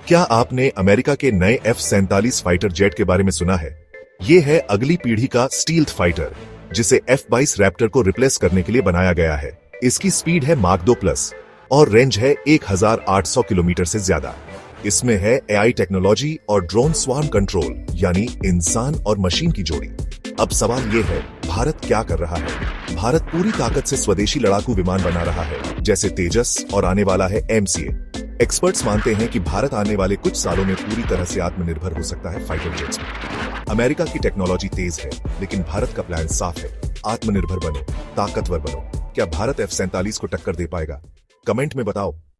क्या आपने अमेरिका के नए F-47 फाइटर जेट के बारे में सुना है? ये है अगली पीढ़ी का स्टील्थ फाइटर, जिसे F-22 रैप्टर को रिप्लेस करने के लिए बनाया गया है। इसकी स्पीड है माक 2 प्लस और रेंज है 1800 किलोमीटर से ज्यादा। इसमें है AI टेक्नोलॉजी और ड्रोन स्वार्म कंट्रोल, यानी इंसान और मशीन की जोड़ी। अब सवाल ये है, भारत क्या कर रहा है? भारत पूरी ताकत से स्वदेशी लड़ाकू विमान बना रहा है, जैसे तेजस, और आने वाला है MCA। एक्सपर्ट्स मानते हैं कि भारत आने वाले कुछ सालों में पूरी तरह से आत्मनिर्भर हो सकता है फाइटर जेट्स में। अमेरिका की टेक्नोलॉजी तेज है, लेकिन भारत का प्लान साफ है। आत्मनिर्भर बनो, ताकतवर बनो। क्या भारत F-47 को टक्कर दे पाएगा? कमेंट में बताओ।